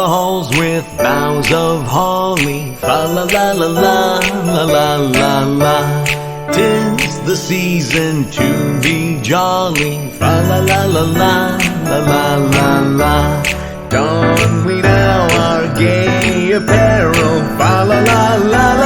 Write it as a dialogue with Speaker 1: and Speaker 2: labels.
Speaker 1: halls with boughs of holly. Fa la la la la la la la la. 'Tis the season to be jolly. Fa la la la la la la la la. Don we now our gay apparel. Fa la la la la.